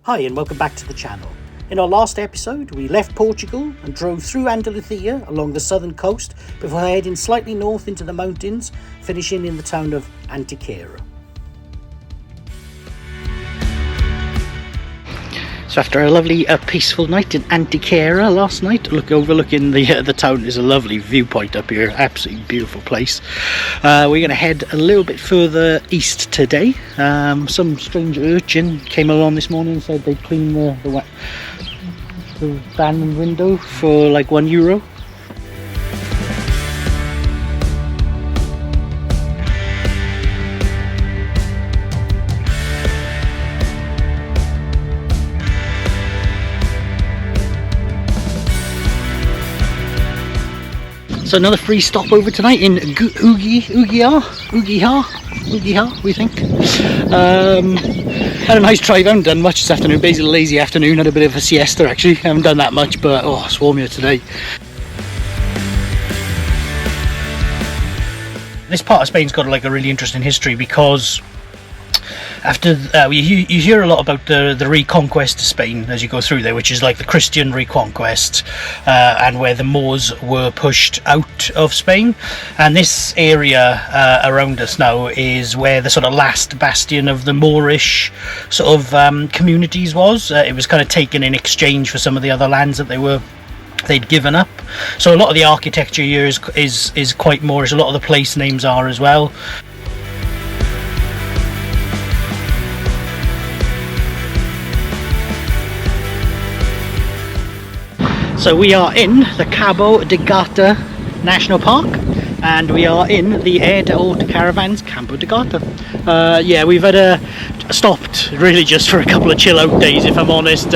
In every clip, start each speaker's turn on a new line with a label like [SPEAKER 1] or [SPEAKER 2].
[SPEAKER 1] Hi and welcome back to the channel. In our last episode we left Portugal and drove through Andalusia along the southern coast before heading slightly north into the mountains, finishing in the town of Antequera. So after a lovely peaceful night in Antequera last night, overlooking the town, is a lovely viewpoint up here, absolutely beautiful place. We're going to head a little bit further east today. Some strange urchin came along this morning and said they'd clean the van window for like €1. So another free stopover tonight in Ugiha, we think. Had a nice drive. I haven't done much this afternoon, basically a lazy afternoon. Had a bit of a siesta actually. I haven't done that much, but it's warm here today. This part of Spain's got like a really interesting history because after you hear a lot about the reconquest of Spain as you go through there, which is like the Christian reconquest, and where the Moors were pushed out of Spain. And this area around us now is where the sort of last bastion of the Moorish sort of communities was. It was kind of taken in exchange for some of the other lands that they'd given up. So a lot of the architecture here is quite Moorish. A lot of the place names are as well. So we are in the Cabo de Gata National Park, and we are in the Air de Caravans Campo de Gata. Yeah, we've had stopped really just for a couple of chill out days, if I'm honest.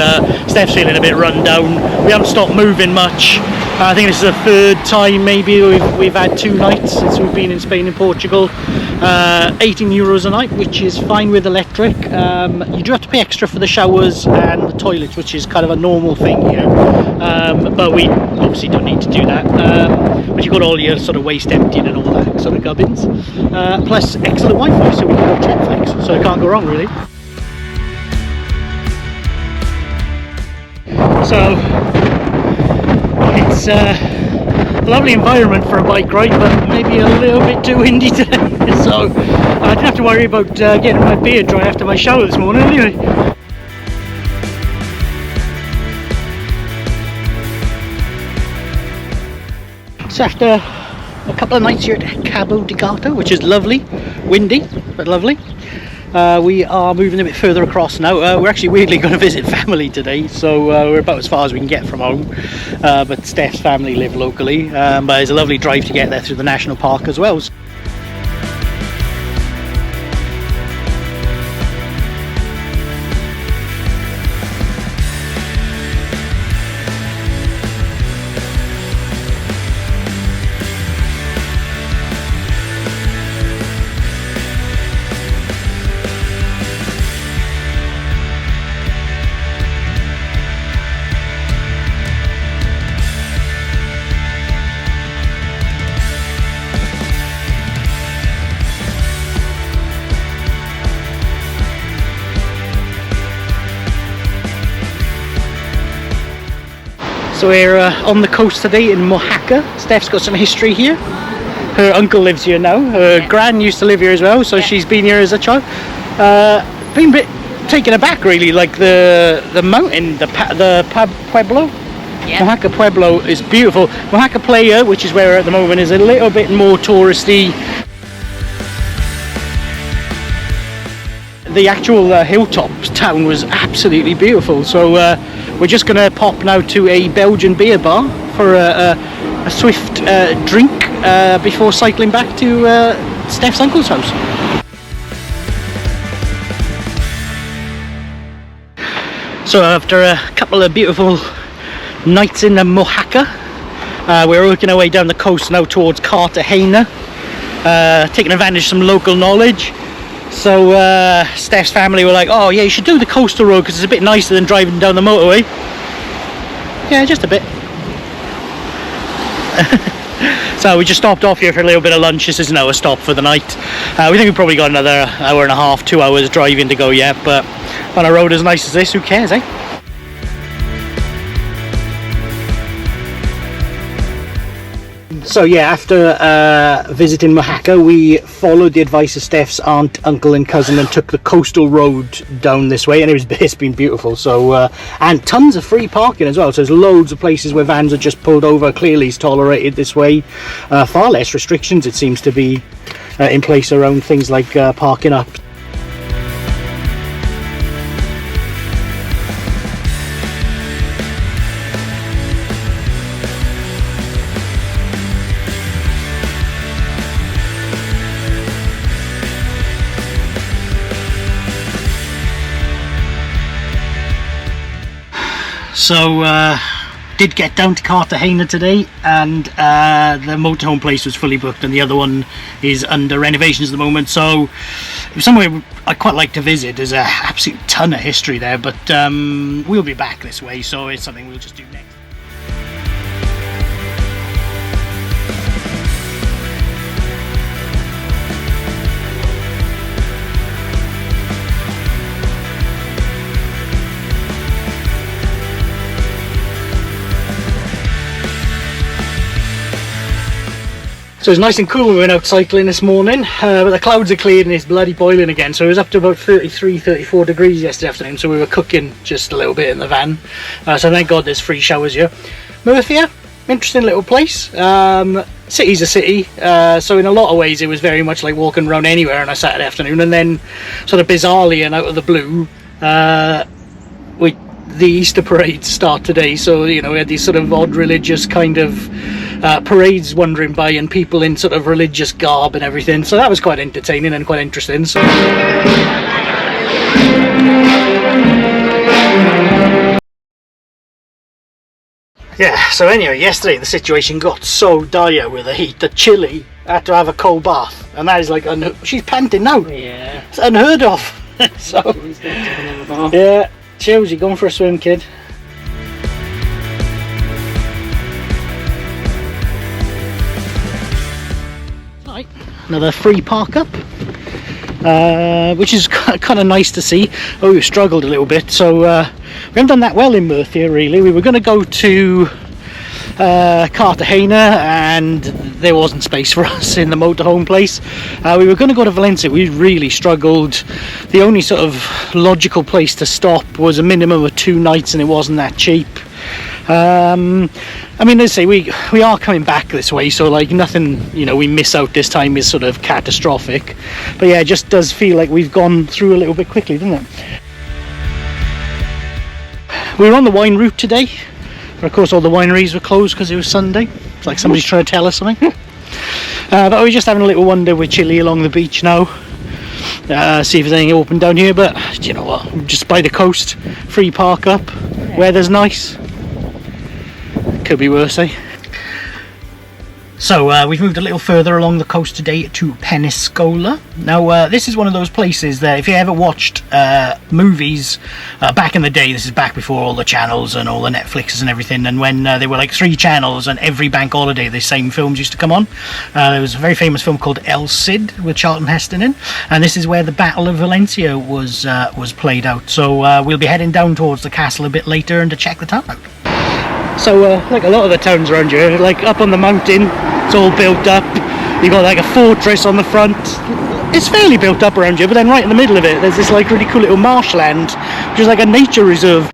[SPEAKER 1] Steph's feeling a bit run down. We haven't stopped moving much. I think this is the third time maybe we've had 2 nights since we've been in Spain and Portugal. €18 a night, which is fine with electric. You do have to pay extra for the showers and the toilets, which is kind of a normal thing here. But we obviously don't need to do that. But you've got all your sort of waste emptied and all that sort of gubbins. Plus excellent Wi-Fi, so we can have Netflix, so it can't go wrong really. So it's a lovely environment for a bike ride, but maybe a little bit too windy today. So I didn't have to worry about getting my beard dry after my shower this morning anyway. So after a couple of nights here at Cabo de Gata, which is lovely, windy but lovely, we are moving a bit further across now. We're actually weirdly going to visit family today, so we're about as far as we can get from home. But Steph's family live locally, but it's a lovely drive to get there through the national park as well. So we're on the coast today in Mojacar. Steph's got some history here. Her uncle lives here now. Her gran used to live here as well, so she's been here as a child. Been a bit taken aback really, like the mountain, the Pueblo. Yeah. Mojacar Pueblo is beautiful. Mojacar Playa, which is where we're at the moment, is a little bit more touristy. The actual hilltop town was absolutely beautiful, so we're just going to pop now to a Belgian beer bar for a swift drink before cycling back to Steph's uncle's house. So after a couple of beautiful nights in Mojacar, we're working our way down the coast now towards Cartagena, taking advantage of some local knowledge. So Steph's family were like, oh yeah, you should do the coastal road because it's a bit nicer than driving down the motorway. Yeah, just a bit. So we just stopped off here for a little bit of lunch. This is now a stop for the night. We think we've probably got another hour and a half, 2 hours driving to go yet, but on a road as nice as this, who cares, eh? So yeah, after visiting Mojacar, we followed the advice of Steph's aunt, uncle and cousin and took the coastal road down this way, and it's been beautiful. So and tons of free parking as well, so there's loads of places where vans are just pulled over. Clearly it's tolerated this way. Far less restrictions it seems to be in place around things like parking up. So did get down to Cartagena today, and the motorhome place was fully booked and the other one is under renovations at the moment, so it was somewhere I quite like to visit. There's an absolute ton of history there, but we'll be back this way, so it's something we'll just do next. So it's nice and cool. We went out cycling this morning, but the clouds are cleared and it's bloody boiling again. So it was up to about 33-34 degrees yesterday afternoon, so we were cooking just a little bit in the van. So thank God there's free showers here. Murcia, interesting little place. City's a city, so in a lot of ways it was very much like walking around anywhere on a Saturday afternoon. And then sort of bizarrely and out of the blue, the Easter parades start today, so you know we had these sort of odd religious kind of parades wandering by and people in sort of religious garb and everything, so that was quite entertaining and quite interesting. So yeah, so anyway, yesterday the situation got so dire with the heat that Chile had to have a cold bath, and that is like she's panting now. Yeah, it's unheard of. So yeah, Chills, you going for a swim, kid? Right, another free park up, which is kind of nice to see. Oh, we've struggled a little bit, so we haven't done that well in Murcia really. We were going to go to Cartagena and there wasn't space for us in the motorhome place. We were going to go to Valencia. We really struggled. The only sort of logical place to stop was a minimum of 2 nights and it wasn't that cheap. I mean, let's say we are coming back this way, so like nothing, you know, we miss out this time is sort of catastrophic, but yeah, it just does feel like we've gone through a little bit quickly, doesn't it? We were on the wine route today. Of course all the wineries were closed because it was Sunday. It's like somebody's trying to tell us something. But we're just having a little wander with Chile along the beach now. See if there's anything open down here, but you know what, just by the coast, free park up, weather's nice. Could be worse, eh? So we've moved a little further along the coast today to Peniscola. Now this is one of those places that if you ever watched movies back in the day, this is back before all the channels and all the Netflixes and everything, and when there were like 3 channels and every bank holiday the same films used to come on. There was a very famous film called El Cid with Charlton Heston in, and this is where the Battle of Valencia was played out. So we'll be heading down towards the castle a bit later and to check the town out. So like a lot of the towns around here, like up on the mountain, it's all built up. You got like a fortress on the front. It's fairly built up around here, but then right in the middle of it there's this like really cool little marshland, which is like a nature reserve.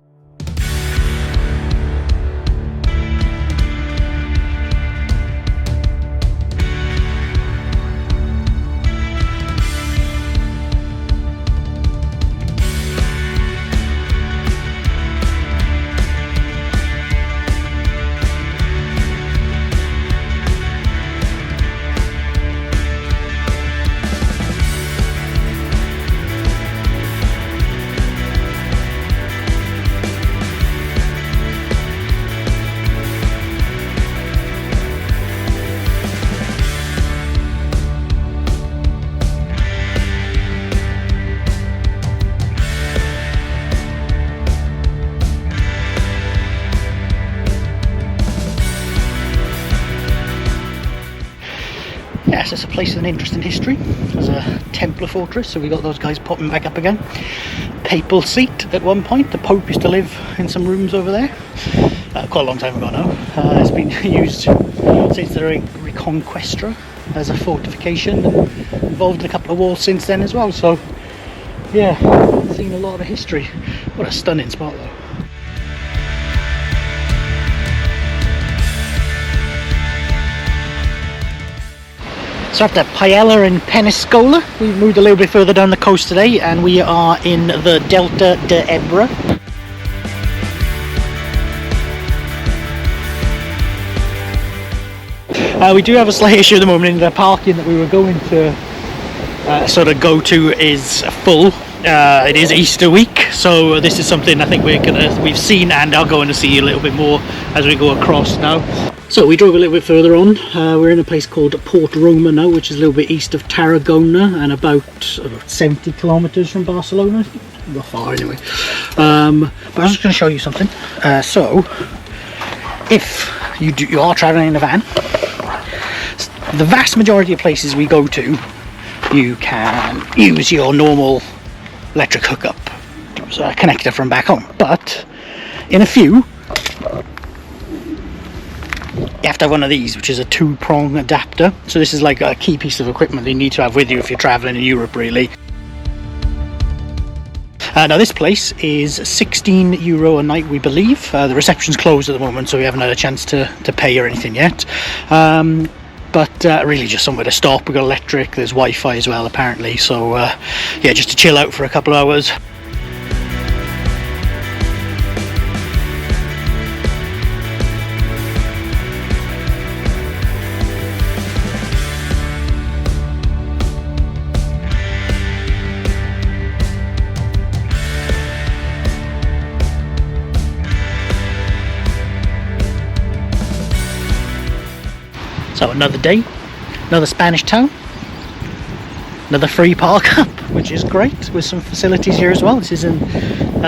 [SPEAKER 1] Yes, it's a place with an interesting history. There's a Templar fortress, so we got those guys popping back up again. papal seat at one point. The Pope used to live in some rooms over there. Quite a long time ago now. It's been used since the Reconquista as a fortification, and involved in a couple of wars since then as well. So yeah, seen a lot of history. What a stunning spot though. So after Paella and Peniscola, we've moved a little bit further down the coast today, and we are in the Delta de Ebra. We do have a slight issue at the moment in the parking that we were going to sort of go to is full. It is Easter week, so this is something I think we've seen and are going to see a little bit more as we go across now. So we drove a little bit further on. We're in a place called Port Roma now, which is a little bit east of Tarragona and about 70 kilometers from Barcelona. Not far anyway. But I was just going to show you something. So if you are traveling in a van, the vast majority of places we go to, you can use your normal electric hookup connector from back home, but in a few you have to have one of these, which is a 2-prong adapter. So this is like a key piece of equipment that you need to have with you if you're traveling in Europe, really. Now this place is €16 a night, we believe. The reception's closed at the moment, so we haven't had a chance to pay or anything yet. But really just somewhere to stop. We've got electric, there's Wi-Fi as well apparently, so yeah, just to chill out for a couple of hours. So another day, another Spanish town, another free park up, which is great, with some facilities here as well. This is in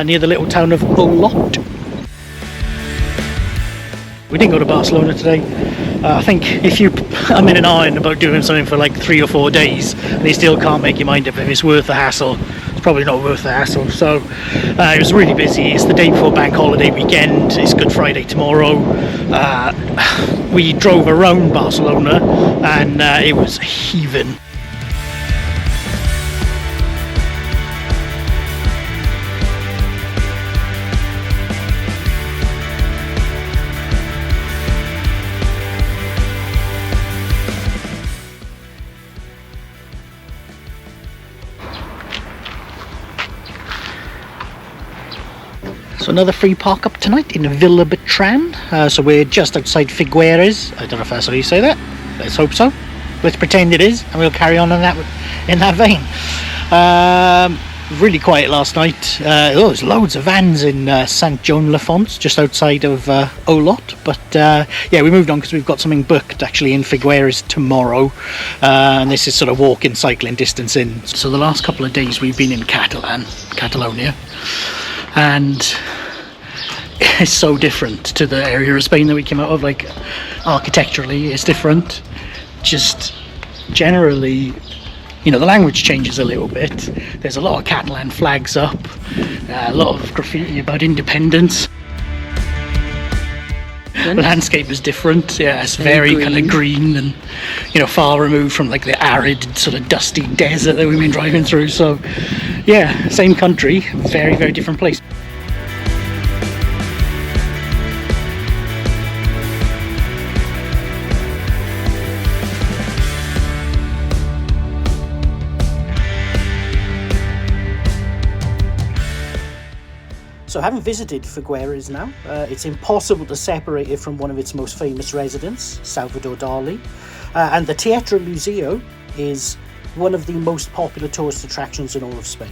[SPEAKER 1] near the little town of Olot. We didn't go to Barcelona today. I think if you I'm in an iron about doing something for like 3 or 4 days and you still can't make your mind up if it's worth the hassle, it's probably not worth the hassle. So it was really busy. It's the day before bank holiday weekend. It's Good Friday tomorrow. We drove around Barcelona and it was heaving. So another free park up tonight in Villa Bertran. So we're just outside Figueres. I don't know if that's how you say that. Let's hope so. Let's pretend it is, and we'll carry on in that vein. Really quiet last night. There's loads of vans in Sant Joan Le Fonts, just outside of Olot. But yeah, we moved on because we've got something booked actually in Figueres tomorrow. And this is sort of walking, cycling distance in. So the last couple of days we've been in Catalonia. And it's so different to the area of Spain that we came out of. Like architecturally it's different, just generally, you know, the language changes a little bit. There's a lot of Catalan flags up, a lot of graffiti about independence. The landscape is different. Yeah, it's very kind of green and, you know, far removed from like the arid sort of dusty desert that we've been driving through. So yeah, same country, very, very different place. So having visited Figueres now, it's impossible to separate it from one of its most famous residents, Salvador Dali. And the Teatro Museo is one of the most popular tourist attractions in all of Spain.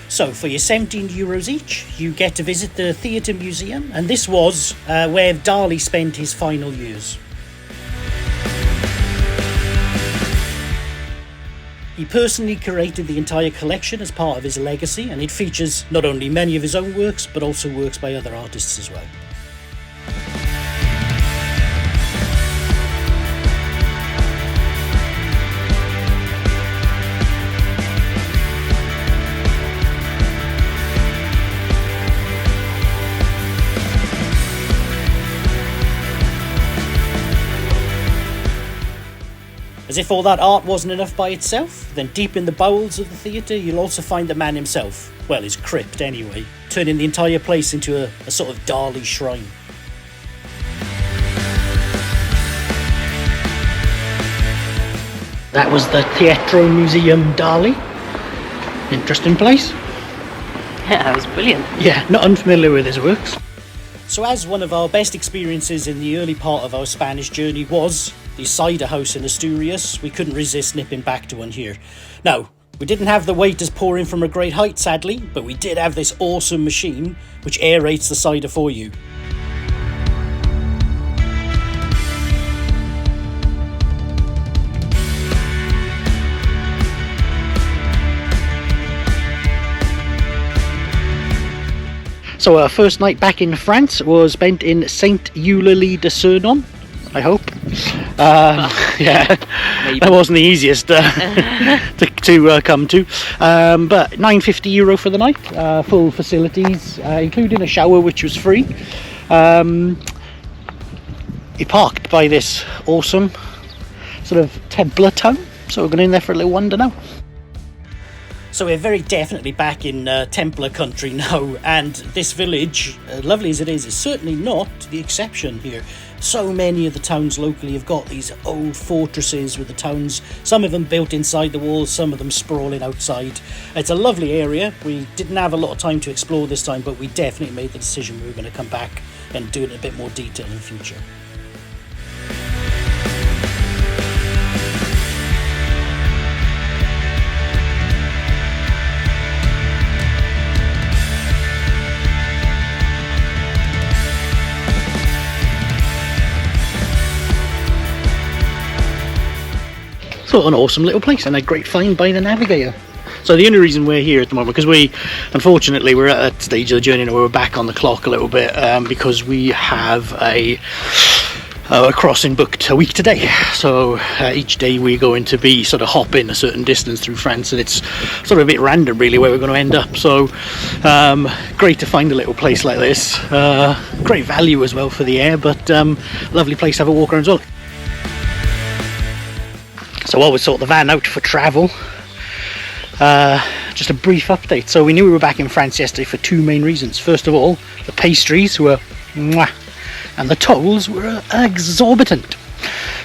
[SPEAKER 1] So for your €17 each, you get to visit the Theatre Museum, and this was where Dali spent his final years. He personally curated the entire collection as part of his legacy, and it features not only many of his own works, but also works by other artists as well. As if all that art wasn't enough by itself, then deep in the bowels of the theatre you'll also find the man himself, well, his crypt anyway, turning the entire place into a sort of Dali shrine. That was the Teatro Museum Dali. Interesting place.
[SPEAKER 2] Yeah, that was brilliant.
[SPEAKER 1] Yeah, not unfamiliar with his works. So as one of our best experiences in the early part of our Spanish journey was the cider house in Asturias, we couldn't resist nipping back to one here. Now, we didn't have the waiters pouring from a great height, sadly, but we did have this awesome machine which aerates the cider for you. So our first night back in France was spent in Saint-Eulalie-de-Cernon, I hope. Yeah,
[SPEAKER 2] Maybe.
[SPEAKER 1] That wasn't the easiest to come to. But €9.50 for the night, full facilities, including a shower which was free. He parked by this awesome sort of Templar town, so we're going in there for a little wander now. So we're very definitely back in Templar country now, and this village, lovely as it is certainly not the exception here. So many of the towns locally have got these old fortresses with the towns, some of them built inside the walls, some of them sprawling outside. It's a lovely area. We didn't have a lot of time to explore this time, but we definitely made the decision we were going to come back and do it in a bit more detail in the future. So an awesome little place and a great find by the navigator. So the only reason we're here at the moment, because unfortunately we're at a stage of the journey where we're back on the clock a little bit, because we have a crossing booked a week today. So each day we're going to be sort of hopping a certain distance through France, and it's sort of a bit random really where we're going to end up. So great to find a little place like this. Great value as well for the air, but lovely place to have a walk around as well. So while we sort the van out for travel, just a brief update. So we knew we were back in France yesterday for two main reasons. First of all, the pastries were mwah, and the tolls were exorbitant.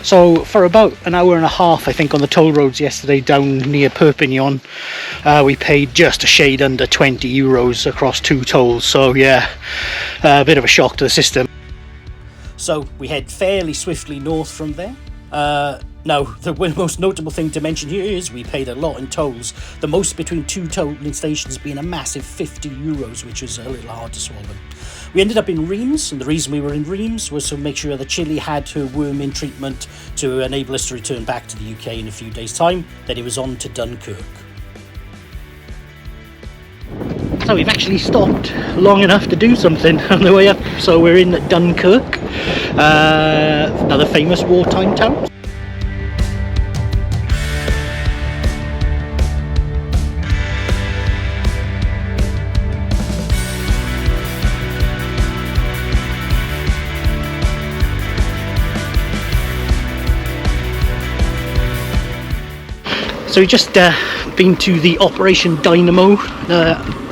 [SPEAKER 1] So for about an hour and a half, I think, on the toll roads yesterday down near Perpignan, we paid just a shade under €20 across two tolls. So yeah, a bit of a shock to the system. So we head fairly swiftly north from there. Now, the most notable thing to mention here is we paid a lot in tolls. The most between two tolling stations being a massive €50, which was a little hard to swallow. We ended up in Reims, and the reason we were in Reims was to make sure that Chile had her worm-in treatment to enable us to return back to the UK in a few days' time. Then it was on to Dunkirk. So we've actually stopped long enough to do something on the way up. So we're in Dunkirk, another famous wartime town. So we've just been to the Operation Dynamo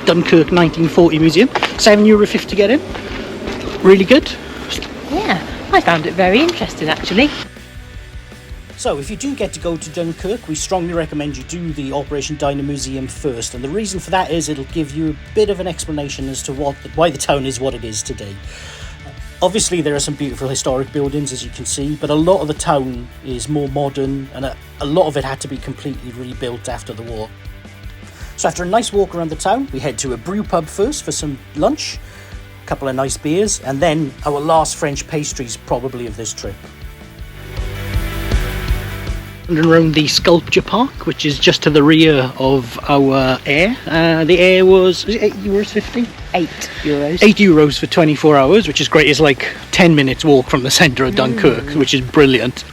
[SPEAKER 1] Dunkirk 1940 Museum. €7.50 to get in. Really good.
[SPEAKER 2] Yeah, I found it very interesting actually.
[SPEAKER 1] So if you do get to go to Dunkirk, we strongly recommend you do the Operation Dynamo Museum first, and the reason for that is it'll give you a bit of an explanation as to why the town is what it is today. Obviously there are some beautiful historic buildings, as you can see, but a lot of the town is more modern, and a lot of it had to be completely rebuilt after the war. So after a nice walk around the town, we head to a brew pub first for some lunch, a couple of nice beers, and then our last French pastries probably of this trip. And around the sculpture park, which is just to the rear of our air. The air was it €8.50?
[SPEAKER 2] €8.
[SPEAKER 1] €8 for 24 hours, which is great. It's like 10 minutes walk from the centre of Dunkirk, which is brilliant.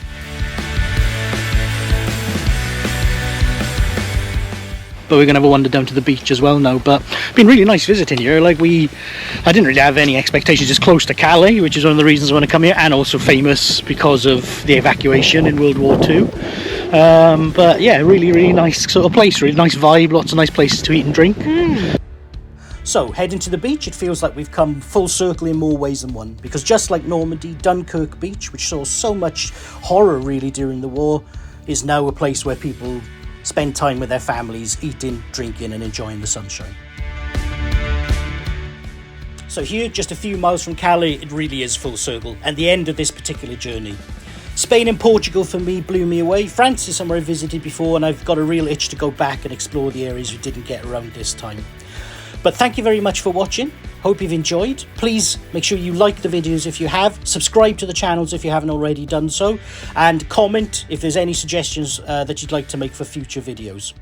[SPEAKER 1] But we're going to have a wander down to the beach as well now. But it's been really nice visiting here. I didn't really have any expectations. It's close to Calais, which is one of the reasons I want to come here, and also famous because of the evacuation in World War II. But yeah, really nice sort of place, really nice vibe, lots of nice places to eat and drink. So, heading to the beach, it feels like we've come full circle in more ways than one, because just like Normandy, Dunkirk Beach, which saw so much horror really during the war, is now a place where people spend time with their families, eating, drinking and enjoying the sunshine. So here, just a few miles from Calais, it really is full circle, and the end of this particular journey. Spain and Portugal for me blew me away. France is somewhere I visited before, and I've got a real itch to go back and explore the areas we didn't get around this time. But thank you very much for watching. Hope you've enjoyed. Please make sure you like the videos if you have, subscribe to the channels if you haven't already done so, and comment if there's any suggestions that you'd like to make for future videos.